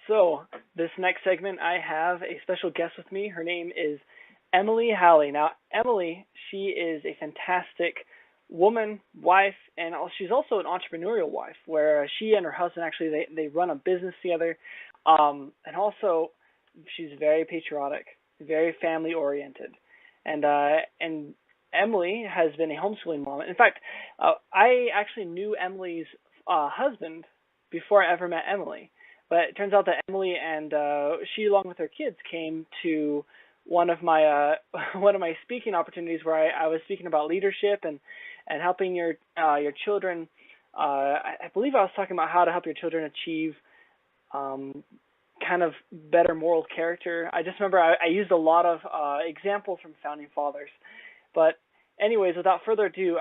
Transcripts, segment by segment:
So, this next segment, I have a special guest with me. Her name is Emily Halley. Now, Emily, she is a fantastic woman, wife, and she's also an entrepreneurial wife, where she and her husband actually they run a business together. And also, she's very patriotic, very family oriented, and Emily has been a homeschooling mom. In fact, I actually knew Emily's husband before I ever met Emily. But it turns out that Emily and she, along with her kids, came to one of my one of my speaking opportunities where I was speaking about leadership and helping your children. I believe I was talking about how to help your children achieve kind of better moral character. I just remember I used a lot of examples from founding fathers. But anyways, without further ado,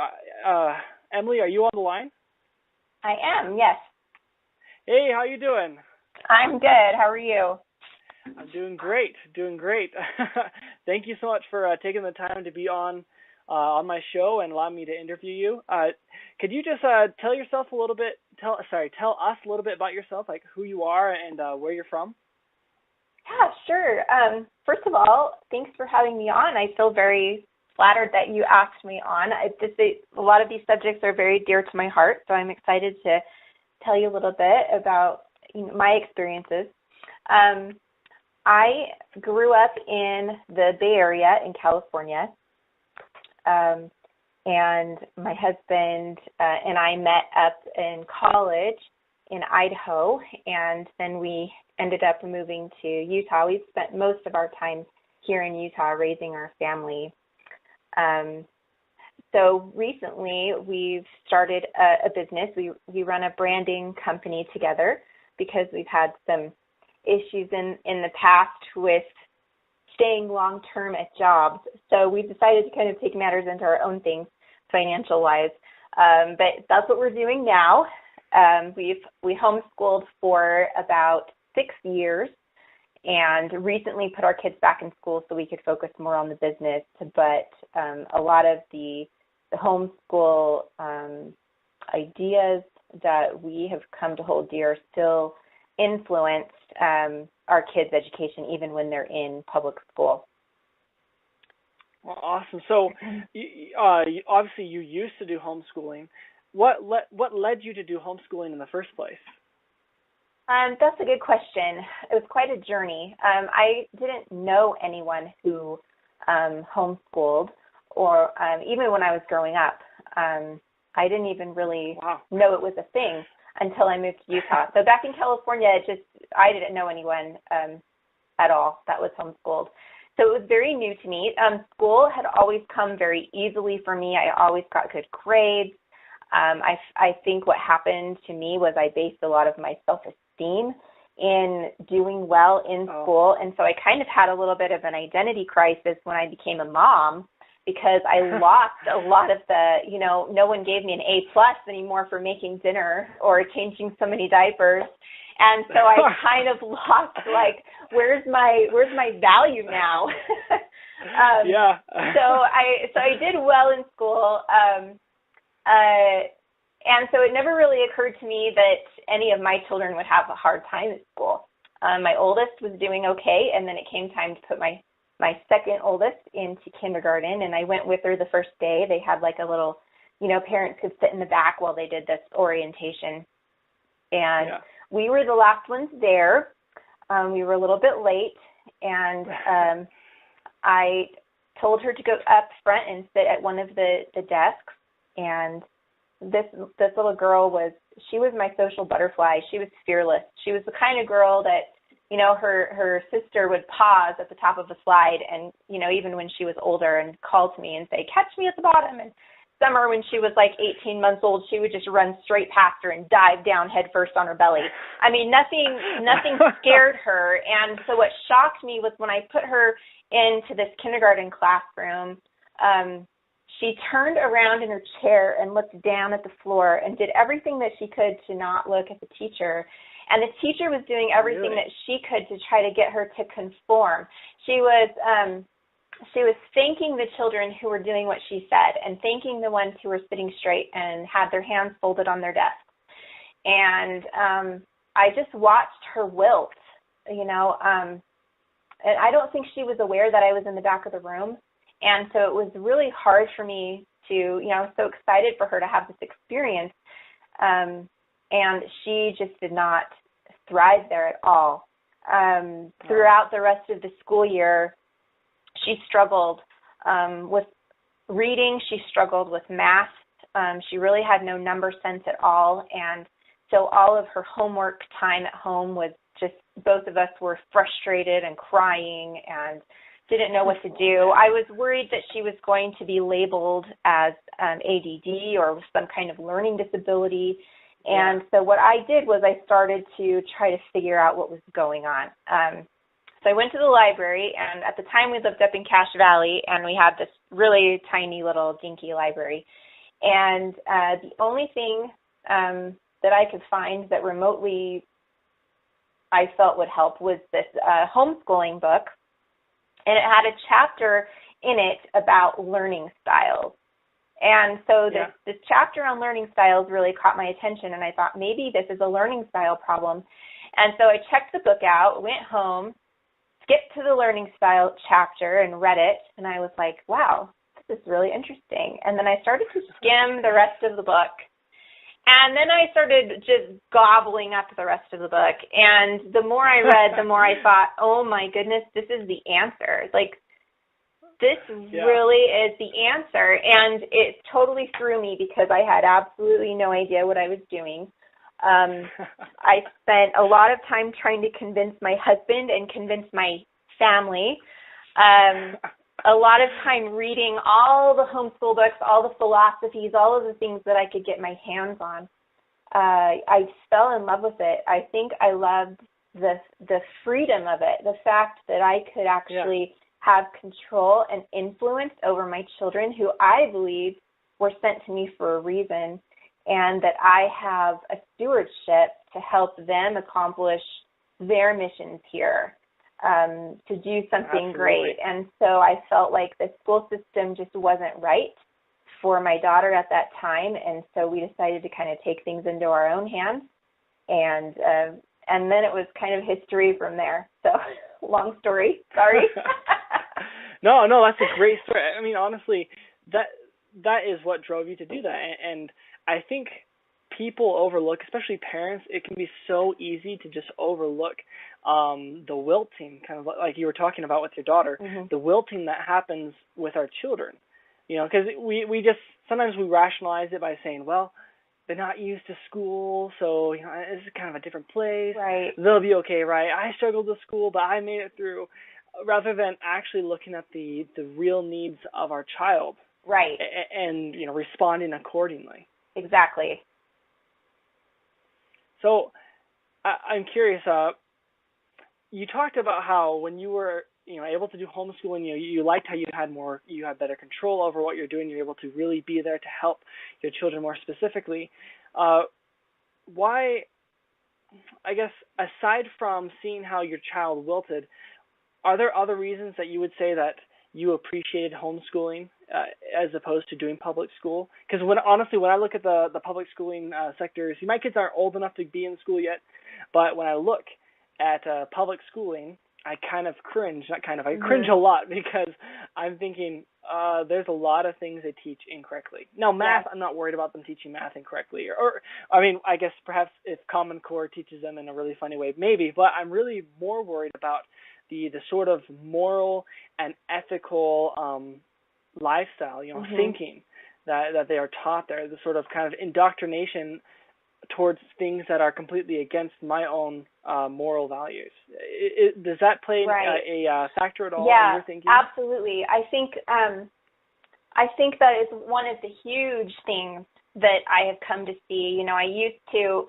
Emily, are you on the line? I am, yes. Hey, how you doing? I'm good. How are you? I'm doing great, Thank you so much for taking the time to be on my show and allowing me to interview you. Could you just tell yourself a little bit? Tell us a little bit about yourself, like who you are and where you're from. Yeah, sure. First of all, thanks for having me on. I feel very flattered that you asked me on. A lot of these subjects are very dear to my heart, so I'm excited to tell you a little bit about my experiences. I grew up in the Bay Area in California, and my husband and I met up in college in Idaho, and then we ended up moving to Utah. We've spent most of our time here in Utah raising our family. So recently we've started a business. We run a branding company together because we've had some issues in the past with staying long-term at jobs. So we've decided to kind of take matters into our own things, financial-wise. But that's what we're doing now. We homeschooled for about 6 years and recently put our kids back in school so we could focus more on the business. But a lot of the homeschool ideas that we have come to hold dear still influenced our kids' education even when they're in public school. Well, awesome. So, obviously, you used to do homeschooling. What led you to do homeschooling in the first place? That's a good question. It was quite a journey. I didn't know anyone who homeschooled, or even when I was growing up. I didn't even really know it was a thing until I moved to Utah. So back in California, I didn't know anyone at all that was homeschooled. So it was very new to me. School had always come very easily for me. I always got good grades. I think what happened to me was I based a lot of my self-esteem in doing well in school. And so I kind of had a little bit of an identity crisis when I became a mom, because I lost a lot of no one gave me an A+ anymore for making dinner or changing so many diapers. And so I kind of lost, where's my value now? Yeah. So I did well in school. And so it never really occurred to me that any of my children would have a hard time at school. My oldest was doing okay, and then it came time to put my second oldest into kindergarten, and I went with her the first day. They had a little, parents could sit in the back while they did this orientation. And we were the last ones there. We were a little bit late, and I told her to go up front and sit at one of the desks. And this little girl was my social butterfly. She was fearless. She was the kind of girl that, her sister would pause at the top of a slide and, even when she was older, and call to me and say, catch me at the bottom. And Summer, when she was 18 months old, she would just run straight past her and dive down head first on her belly. I mean, nothing scared her. And so what shocked me was when I put her into this kindergarten classroom, she turned around in her chair and looked down at the floor and did everything that she could to not look at the teacher. And the teacher was doing everything that she could to try to get her to conform. She was thanking the children who were doing what she said and thanking the ones who were sitting straight and had their hands folded on their desks. And I just watched her wilt And I don't think she was aware that I was in the back of the room. And so it was really hard for me to, I was so excited for her to have this experience. And she just did not thrive there at all. Throughout the rest of the school year, she struggled with reading. She struggled with math. She really had no number sense at all. And so all of her homework time at home was just, both of us were frustrated and crying and didn't know what to do. I was worried that she was going to be labeled as ADD or with some kind of learning disability. And so what I did was I started to try to figure out what was going on. So I went to the library, and at the time we lived up in Cache Valley, and we had this really tiny little dinky library. And the only thing that I could find that remotely I felt would help was this homeschooling book, and it had a chapter in it about learning styles. And so this chapter on learning styles really caught my attention, and I thought maybe this is a learning style problem. And so I checked the book out, went home, skipped to the learning style chapter and read it, and I was like, wow, this is really interesting. And then I started to skim the rest of the book. And then I started just gobbling up the rest of the book. And the more I read, the more I thought, oh my goodness, this is the answer. Like, this really is the answer. And it totally threw me because I had absolutely no idea what I was doing. I spent a lot of time trying to convince my husband and convince my family. A lot of time reading all the homeschool books, all the philosophies, all of the things that I could get my hands on. I fell in love with it. I think I loved the freedom of it, the fact that I could actually have control and influence over my children, who I believe were sent to me for a reason, and that I have a stewardship to help them accomplish their missions here, to do something great. And so I felt like the school system just wasn't right for my daughter at that time, and so we decided to kind of take things into our own hands, and then it was kind of history from there. So long story, sorry. No, that's a great story. I mean, honestly, that is what drove you to do that, and I think people overlook, especially parents, it can be so easy to just overlook the wilting, kind of like you were talking about with your daughter, the wilting that happens with our children. Because we just, sometimes we rationalize it by saying, well, they're not used to school, so this is kind of a different place. Right. They'll be okay, right? I struggled with school, but I made it through. Rather than actually looking at the real needs of our child. Right. And responding accordingly. Exactly. So I'm curious, you talked about how when you were able to do homeschooling, you liked how you had better control over what you're doing. You're able to really be there to help your children more specifically. Why, I guess, aside from seeing how your child wilted, are there other reasons that you would say that you appreciated homeschooling as opposed to doing public school? Because when I look at the public schooling sector, my kids aren't old enough to be in school yet, but when I look at public schooling, I kind of cringe. I cringe a lot because I'm thinking there's a lot of things they teach incorrectly. Now, math, I'm not worried about them teaching math incorrectly. Or I guess perhaps if Common Core teaches them in a really funny way, maybe. But I'm really more worried about the sort of moral and ethical lifestyle, thinking that they are taught there, the sort of kind of indoctrination towards things that are completely against my own moral values. Does that play a factor at all in your thinking? Yeah, absolutely. I think that is one of the huge things that I have come to see. I used to,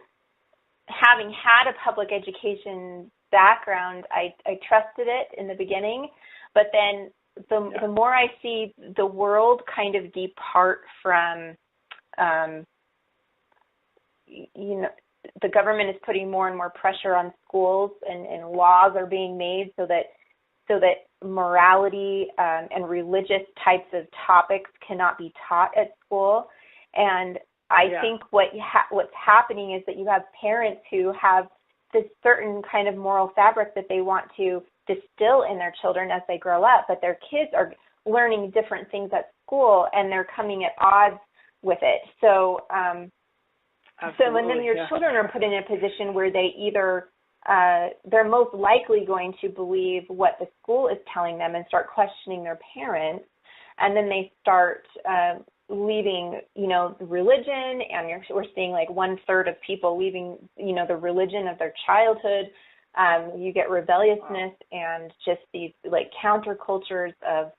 having had a public education background, I trusted it in the beginning, but then the more I see the world kind of depart from, the government is putting more and more pressure on schools, and laws are being made so that morality and religious types of topics cannot be taught at school. And I think what's happening is that you have parents who have this certain kind of moral fabric that they want to distill in their children as they grow up, but their kids are learning different things at school and they're coming at odds with it. So and then your children are put in a position where they either they're most likely going to believe what the school is telling them and start questioning their parents, and then they start leaving, religion, and we're seeing like 1/3 of people leaving, the religion of their childhood. You get rebelliousness and just these like countercultures of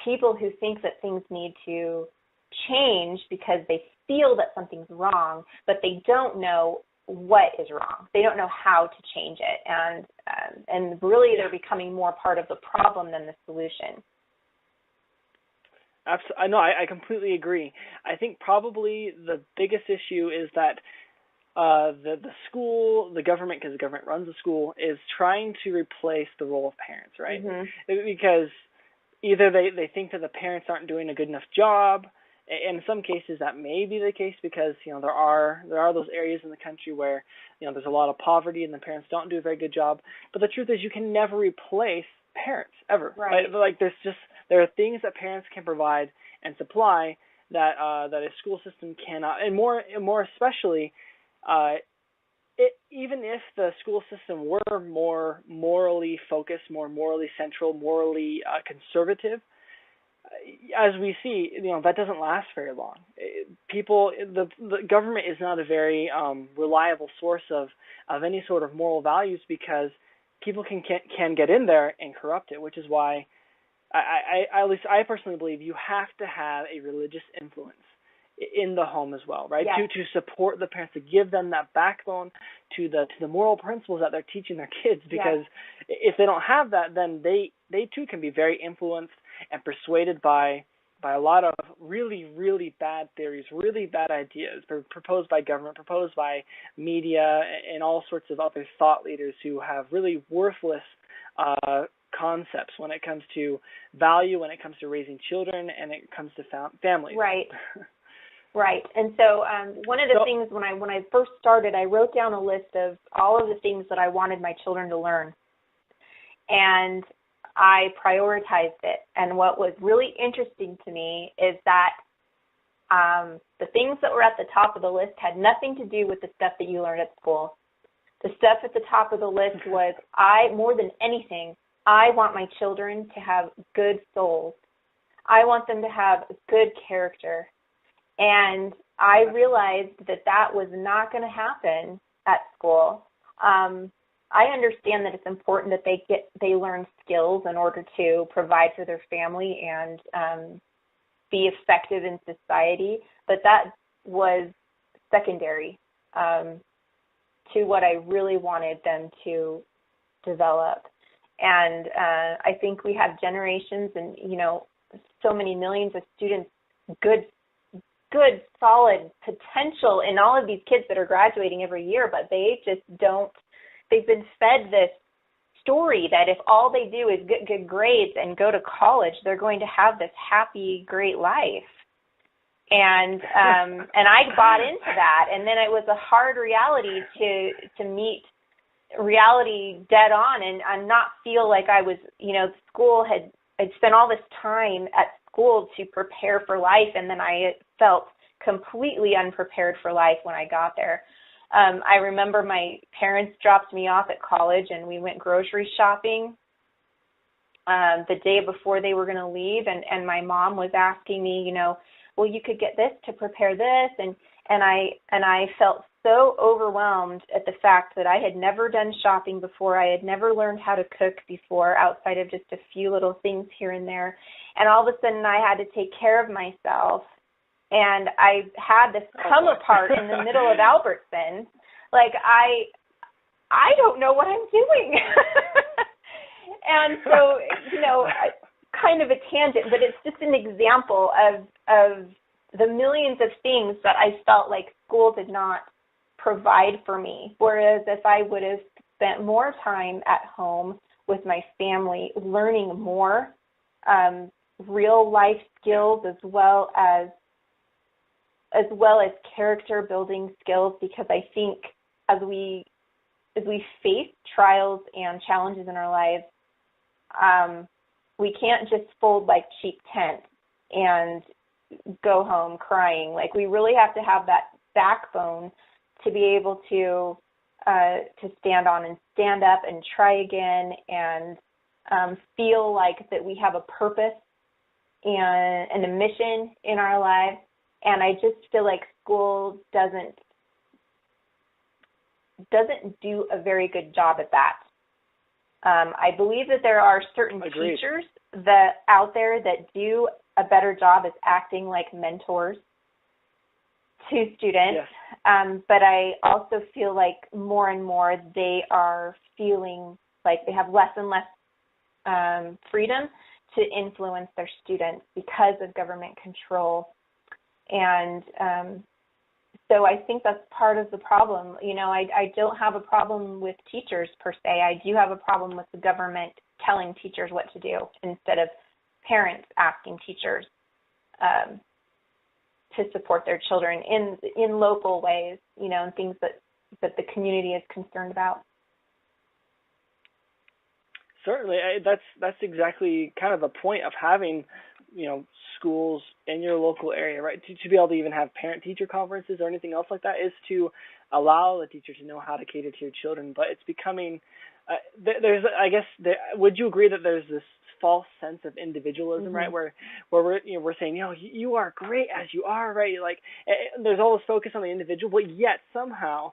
people who think that things need to change because they feel that something's wrong, but they don't know what is wrong. They don't know how to change it, and really they're becoming more part of the problem than the solution. Absolutely, no, I completely agree. I think probably the biggest issue is that the school, the government, because the government runs the school, is trying to replace the role of parents, right? Mm-hmm. Because either they think that the parents aren't doing a good enough job. In some cases, that may be the case because there are those areas in the country where there's a lot of poverty and the parents don't do a very good job. But the truth is, you can never replace parents ever. Right. Like there are things that parents can provide and supply that a school system cannot, and more especially, even if the school system were more morally focused, more morally central, morally conservative. As we see, that doesn't last very long. The government is not a very reliable source of any sort of moral values because people can get in there and corrupt it, which is why at least I personally believe you have to have a religious influence in the home as well, right? Yes. To support the parents, to give them that backbone to the moral principles that they're teaching their kids, because if they don't have that, then they too can be very influenced and persuaded by a lot of really, really bad theories, really bad ideas proposed by government, proposed by media, and all sorts of other thought leaders who have really worthless concepts when it comes to value, when it comes to raising children, and it comes to families. Right. Right. And so one of the things when I first started, I wrote down a list of all of the things that I wanted my children to learn. And I prioritized it. And what was really interesting to me is that the things that were at the top of the list had nothing to do with the stuff that you learned at school. The stuff at the top of the list was, more than anything, I want my children to have good souls. I want them to have good character. And I realized that was not going to happen at school. I understand that it's important that they learn skills in order to provide for their family and be effective in society, but that was secondary to what I really wanted them to develop. And I think we have generations and so many millions of students, good, solid potential in all of these kids that are graduating every year, but they just don't. They've been fed this story that if all they do is get good grades and go to college, they're going to have this happy, great life. And I bought into that, and then it was a hard reality to meet reality dead on and not feel like I was, school I'd spent all this time at school to prepare for life, and then I felt completely unprepared for life when I got there. I remember my parents dropped me off at college, and we went grocery shopping the day before they were going to leave, and my mom was asking me, well, you could get this to prepare this, and I felt so overwhelmed at the fact that I had never done shopping before. I had never learned how to cook before outside of just a few little things here and there. And all of a sudden I had to take care of myself. And I had this come apart in the middle of Albertson. Like, I don't know what I'm doing. And so, kind of a tangent, but it's just an example of the millions of things that I felt like school did not provide for me. Whereas if I would have spent more time at home with my family, learning more real life skills as well as character building skills, because I think as we we face trials and challenges in our lives, we can't just fold like cheap tent and go home crying. Like, we really have to have that backbone to be able to stand on and stand up and try again and feel like that we have a purpose and a mission in our lives. And I just feel like school doesn't do a very good job at that. I believe that there are certain Agreed. teachers that out there that do a better job as acting like mentors to students. Yes. But I also feel like more and more they are feeling like they have less and less freedom to influence their students because of government control. And so I think that's part of the problem. You know, I don't have a problem with teachers per se. I do have a problem with the government telling teachers what to do instead of parents asking teachers to support their children in local ways, you know, and things that the community is concerned about. Certainly, that's exactly kind of the point of having, you know, schools in your local area, right? To be able to even have parent-teacher conferences or anything else like that is to allow the teacher to know how to cater to your children. But it's becoming, would you agree that there's this false sense of individualism, Mm-hmm. right? Where we're saying, you know, you are great as you are, right? Like, there's all this focus on the individual, but yet somehow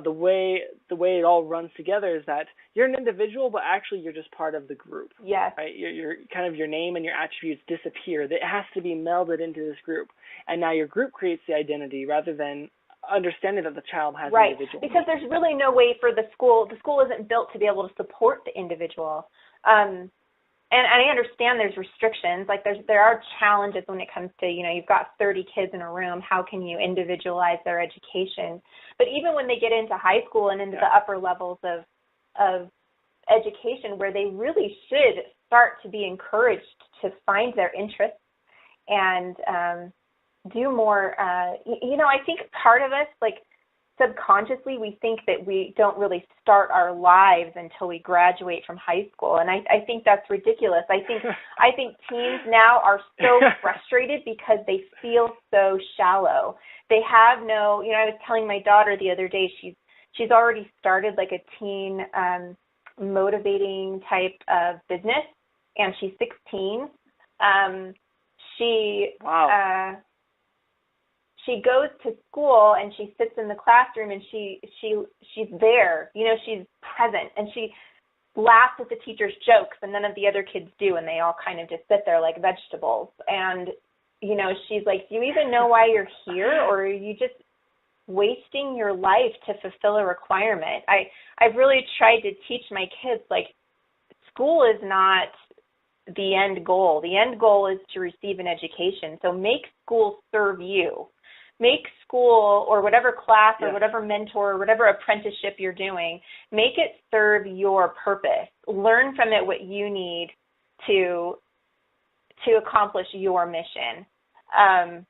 the way it all runs together is that you're an individual, but actually you're just part of the group. Yes. Right? Your kind of your name and your attributes disappear. It has to be melded into this group, and now your group creates the identity rather than understanding that the child has right. an individual. Because there's really no way for the school. The school isn't built to be able to support the individual. And I understand there's restrictions. Like, there are challenges when it comes to, you know, you've got 30 kids in a room. How can you individualize their education? But even when they get into high school and into the upper levels of education, where they really should start to be encouraged to find their interests and do more, you know, I think part of us, like, subconsciously, we think that we don't really start our lives until we graduate from high school, and I think that's ridiculous. I think teens now are so frustrated because they feel so shallow. They have no, you know, I was telling my daughter the other day, she's already started like a teen motivating type of business, and she's 16. She goes to school and she sits in the classroom and she's there, you know, she's present, and she laughs at the teacher's jokes, and none of the other kids do, and they all kind of just sit there like vegetables. And, you know, she's like, do you even know why you're here, or are you just wasting your life to fulfill a requirement? I've really tried to teach my kids, like, school is not the end goal. The end goal is to receive an education. So make school serve you. Make school, or whatever class or whatever mentor or whatever apprenticeship you're doing, make it serve your purpose. Learn from it what you need to accomplish your mission. And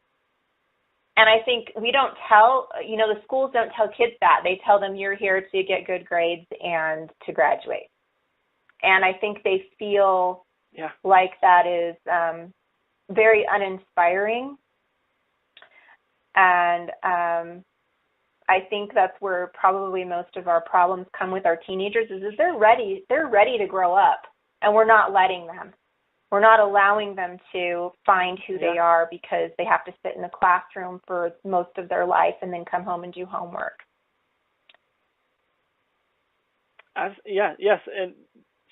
I think we don't tell, you know, the schools don't tell kids that. They tell them you're here to get good grades and to graduate. And I think they feel like that is very uninspiring. And I think that's where probably most of our problems come with our teenagers is they're ready to grow up, and we're not letting them. We're not allowing them to find who they are because they have to sit in the classroom for most of their life and then come home and do homework. Yes. And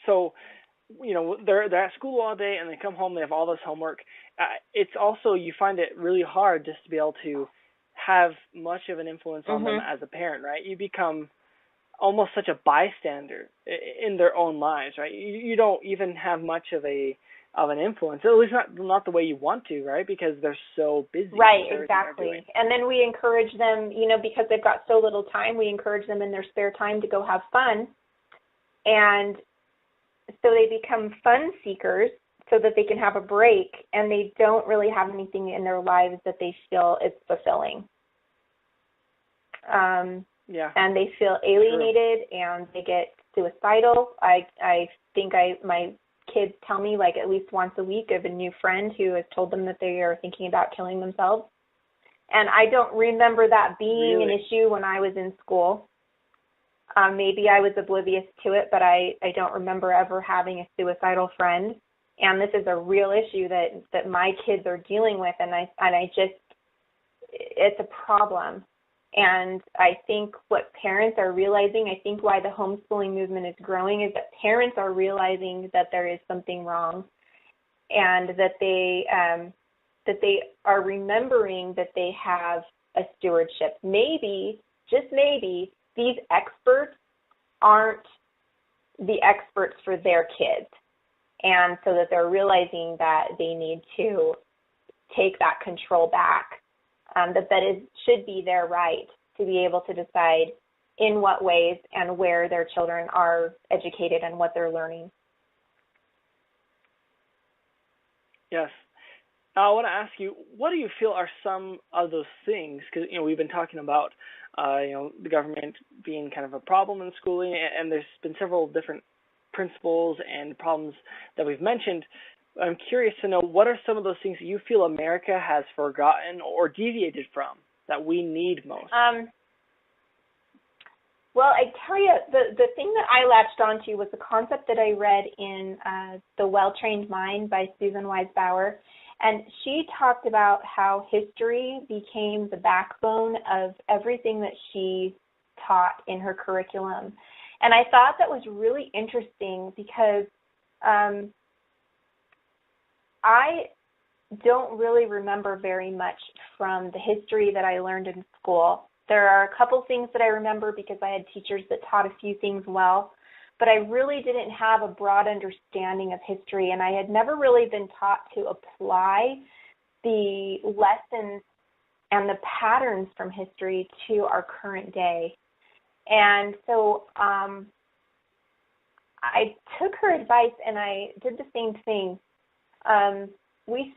so, you know, they're at school all day and they come home, they have all this homework. It's also, you find it really hard just to be able to have much of an influence on them as a parent, right? You become almost such a bystander in their own lives, right? You don't even have much of an influence, at least not the way you want to, right? Because they're so busy. Right, exactly. And then we encourage them, you know, because they've got so little time, we encourage them in their spare time to go have fun. And so they become fun seekers so that they can have a break, and they don't really have anything in their lives that they feel is fulfilling. Yeah. and they feel alienated and they get suicidal. I think my kids tell me like at least once a week of a new friend who has told them that they are thinking about killing themselves. And I don't remember that being an issue when I was in school. Maybe I was oblivious to it, but I don't remember ever having a suicidal friend. And this is a real issue that my kids are dealing with, and it's a problem. And I think what parents are realizing, I think why the homeschooling movement is growing, is that parents are realizing that there is something wrong, and that they are remembering that they have a stewardship. Maybe, just maybe, these experts aren't the experts for their kids. And so that they're realizing that they need to take that control back, that should be their right to be able to decide in what ways and where their children are educated and what they're learning. Yes. Now, I want to ask you, what do you feel are some of those things? Because, we've been talking about, the government being kind of a problem in schooling, and there's been several different principles and problems that we've mentioned. I'm curious to know, what are some of those things that you feel America has forgotten or deviated from that we need most? Well, I tell you, the thing that I latched onto was the concept that I read in The Well-Trained Mind by Susan Wise Bauer. And she talked about how history became the backbone of everything that she taught in her curriculum. And I thought that was really interesting because I don't really remember very much from the history that I learned in school. There are a couple things that I remember because I had teachers that taught a few things well, but I really didn't have a broad understanding of history, and I had never really been taught to apply the lessons and the patterns from history to our current day. And so I took her advice and I did the same thing. We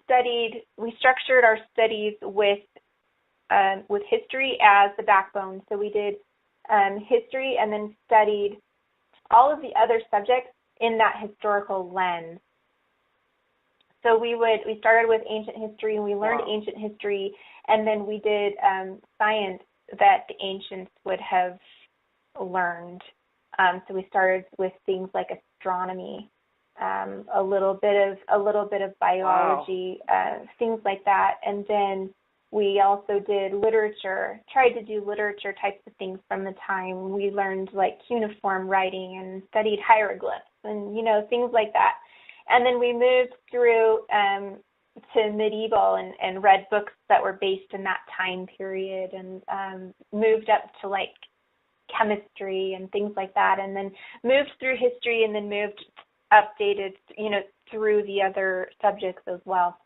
structured our studies with history as the backbone. So we did history and then studied all of the other subjects in that historical lens. So we started with ancient history, and we learned ancient history, and then we did science that the ancients would have learned. So we started with things like astronomy, a little bit of biology, things like that, and then we also did literature, tried to do literature types of things from the time. We learned like cuneiform writing and studied hieroglyphs and, things like that. And then we moved through to medieval and read books that were based in that time period, and moved up to like chemistry and things like that, and then moved through history, and then updated, through the other subjects as well.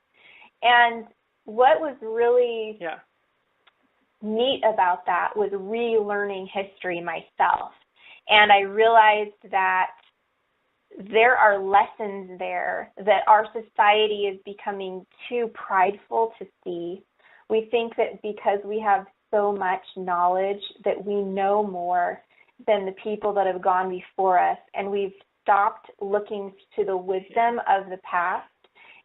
And what was really neat about that was relearning history myself. And I realized that there are lessons there that our society is becoming too prideful to see. We think that because we have so much knowledge that we know more than the people that have gone before us, and we've stopped looking to the wisdom of the past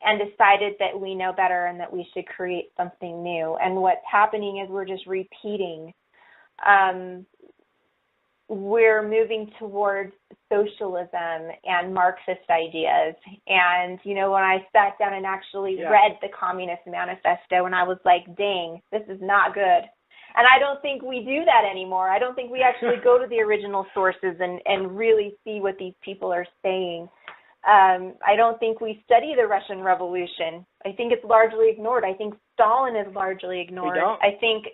and decided that we know better and that we should create something new. And what's happening is we're just repeating. We're moving towards socialism and Marxist ideas. And, when I sat down and actually read the Communist Manifesto, and I was like, dang, this is not good. And I don't think we do that anymore. I don't think we actually go to the original sources and really see what these people are saying. I don't think we study the Russian Revolution. I think it's largely ignored. I think Stalin is largely ignored. We don't. I think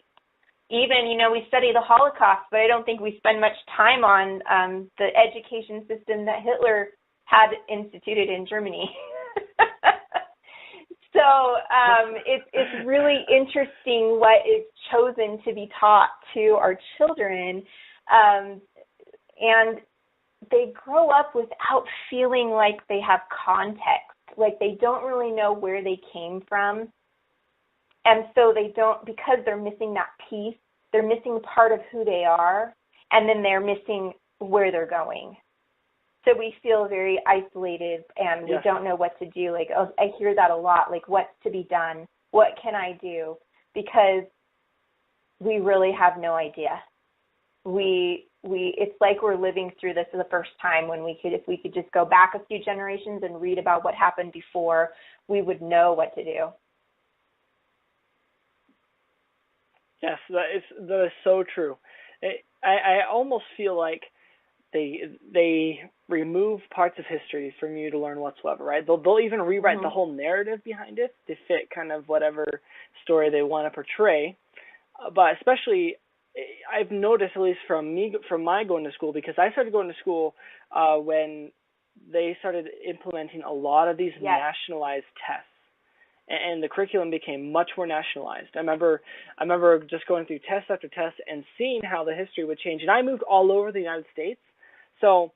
even, we study the Holocaust, but I don't think we spend much time on the education system that Hitler had instituted in Germany. So it's really interesting what is chosen to be taught to our children, and they grow up without feeling like they have context, like they don't really know where they came from. And so they don't, because they're missing that piece, missing part of who they are, and then they're missing where they're going. So we feel very isolated, and we don't know what to do. Like, oh, I hear that a lot, like, what's to be done? What can I do? Because we really have no idea. It's like we're living through this for the first time, when if we could just go back a few generations and read about what happened before, we would know what to do. Yes, that is so true. I almost feel like they remove parts of history from you to learn whatsoever, right? They'll even rewrite the whole narrative behind it to fit kind of whatever story they want to portray. But especially, I've noticed, at least from my going to school, because I started going to school when they started implementing a lot of these nationalized tests. And the curriculum became much more nationalized. I remember just going through test after test and seeing how the history would change. And I moved all over the United States, so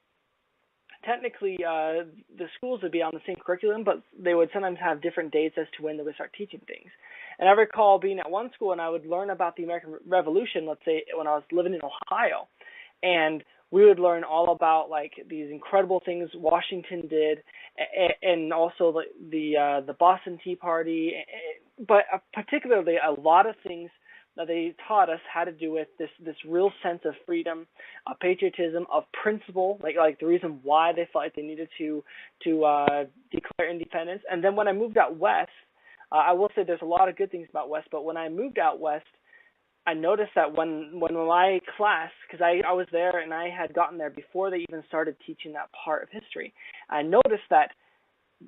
technically the schools would be on the same curriculum, but they would sometimes have different dates as to when they would start teaching things. And I recall being at one school, and I would learn about the American Revolution, let's say when I was living in Ohio, and we would learn all about like these incredible things Washington did, and also the Boston Tea Party, but particularly a lot of things that they taught us had to do with this real sense of freedom, of patriotism, of principle, like the reason why they felt like they needed to declare independence. And then when I moved out west, I will say there's a lot of good things about west, but when I moved out west, I noticed that when my class, because I was there and I had gotten there before they even started teaching that part of history, I noticed that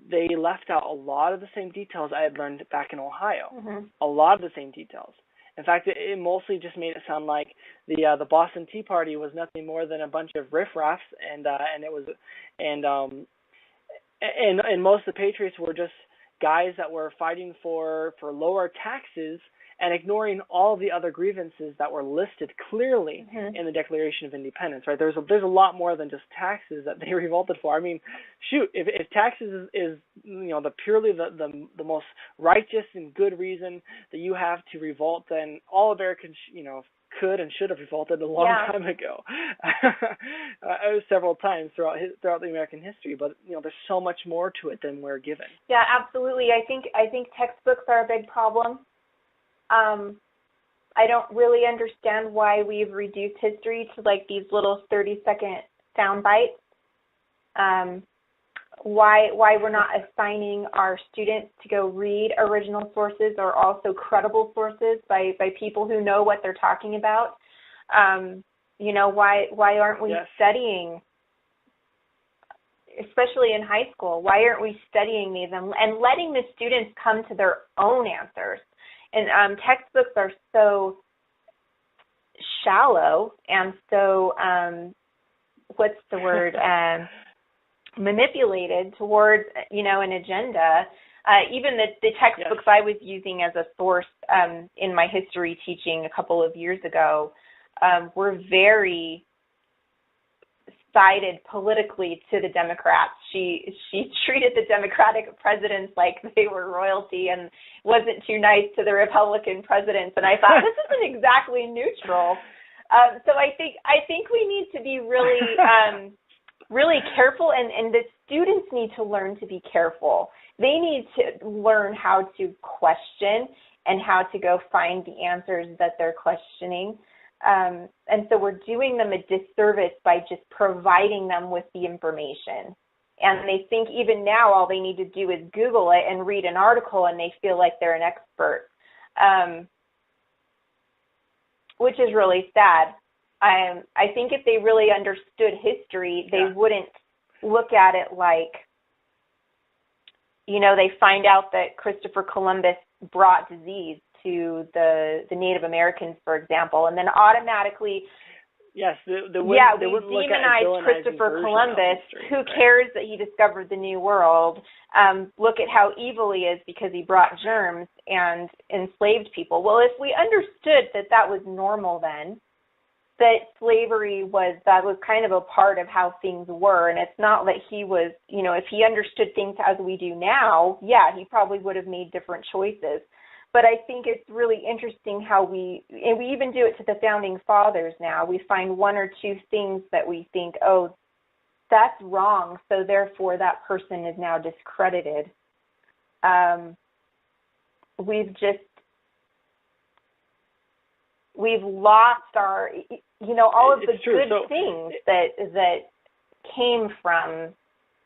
they left out a lot of the same details I had learned back in Ohio. A lot of the same details. In fact, it mostly just made it sound like the Boston Tea Party was nothing more than a bunch of riffraffs, and most of the patriots were just guys that were fighting for lower taxes and ignoring all the other grievances that were listed clearly in the Declaration of Independence. Right? There's a lot more than just taxes that they revolted for. I mean, shoot, if taxes is purely the most righteous and good reason that you have to revolt, then all Americans could and should have revolted a long time ago. Several times throughout the American history, but there's so much more to it than we're given. Yeah, absolutely. I think textbooks are a big problem. I don't really understand why we've reduced history to like these little 30-second sound bites. Why we're not assigning our students to go read original sources, or also credible sources by people who know what they're talking about. Why aren't we studying, especially in high school? Why aren't we studying these and letting the students come to their own answers? And textbooks are so shallow and so, what's the word, manipulated towards, an agenda. Even the textbooks I was using as a source in my history teaching a couple of years ago were very sided politically to the Democrats. She treated the Democratic presidents like they were royalty and wasn't too nice to the Republican presidents. And I thought, this isn't exactly neutral. So I think we need to be really really careful, and the students need to learn to be careful. They need to learn how to question and how to go find the answers that they're questioning. And so we're doing them a disservice by just providing them with the information. And they think even now all they need to do is Google it and read an article, and they feel like they're an expert, which is really sad. I think if they really understood history, they wouldn't look at it like, they find out that Christopher Columbus brought disease to the Native Americans, for example, and then automatically, we demonize Christopher Columbus. Who cares that he discovered the New World? Look at how evil he is because he brought germs and enslaved people. Well, if we understood that was normal then, that slavery was kind of a part of how things were, and it's not that he was, if he understood things as we do now, he probably would have made different choices. But I think it's really interesting how we even do it to the founding fathers now. We find one or two things that we think, oh, that's wrong, so therefore that person is now discredited. We've lost our, all of the good things that came from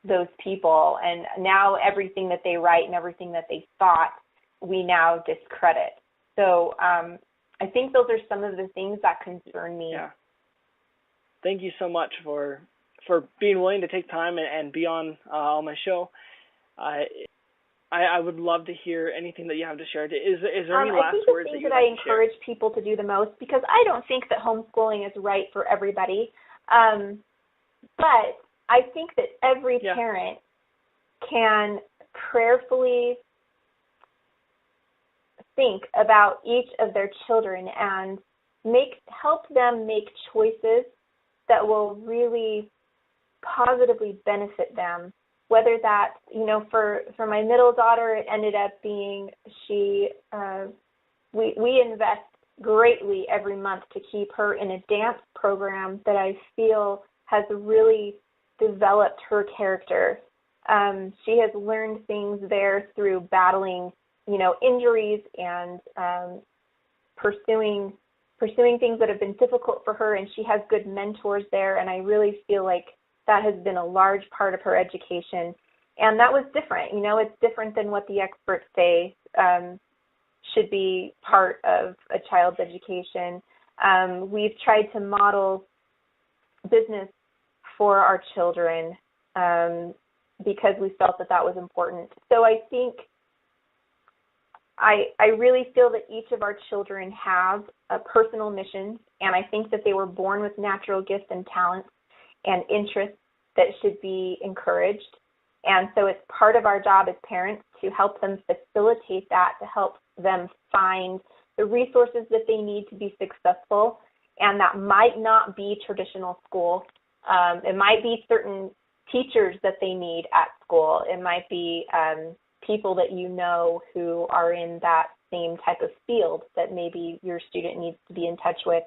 those people, and now everything that they write and everything that they thought, we now discredit. So I think those are some of the things that concern me. Yeah. Thank you so much for being willing to take time and be on my show. I would love to hear anything that you have to share. Is there any last words that you would like to share? I think the thing that I encourage people to do the most, because I don't think that homeschooling is right for everybody, but I think that every parent can prayerfully think about each of their children and help them make choices that will really positively benefit them. Whether that, for my middle daughter, it ended up being we invest greatly every month to keep her in a dance program that I feel has really developed her character. She has learned things there through battling, injuries and pursuing things that have been difficult for her, and she has good mentors there, and I really feel like that has been a large part of her education. And that was different. It's different than what the experts say should be part of a child's education. We've tried to model business for our children because we felt that was important. So I think I really feel that each of our children have a personal mission, and I think that they were born with natural gifts and talents and interests that should be encouraged. And so it's part of our job as parents to help them facilitate that, to help them find the resources that they need to be successful. And that might not be traditional school. It might be certain teachers that they need at school. It might be people that who are in that same type of field that maybe your student needs to be in touch with.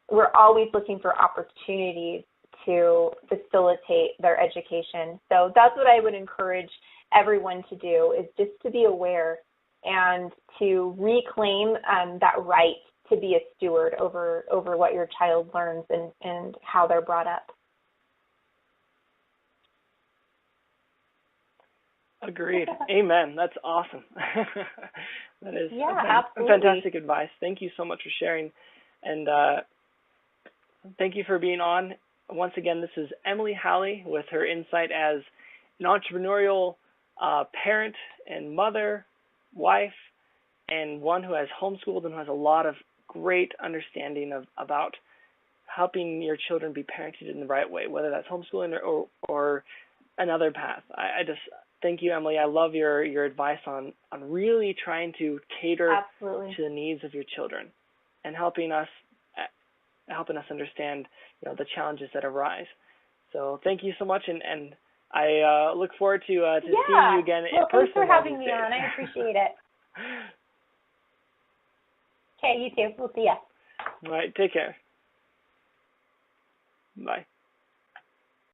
We're always looking for opportunities to facilitate their education. So that's what I would encourage everyone to do, is just to be aware and to reclaim that right to be a steward over what your child learns and how they're brought up. Agreed. Amen. That's awesome. That is absolutely fantastic advice. Thank you so much for sharing. And thank you for being on. Once again, this is Emily Halley with her insight as an entrepreneurial parent and mother, wife, and one who has homeschooled and who has a lot of great understanding about helping your children be parented in the right way, whether that's homeschooling or another path. I just thank you, Emily. I love your advice on really trying to cater Absolutely. to the needs of your children and helping us understand the challenges that arise. So thank you so much, and I look forward to seeing you again in person. Thanks for having me on. I appreciate it. Okay, you too. We'll see ya. All right, take care. Bye.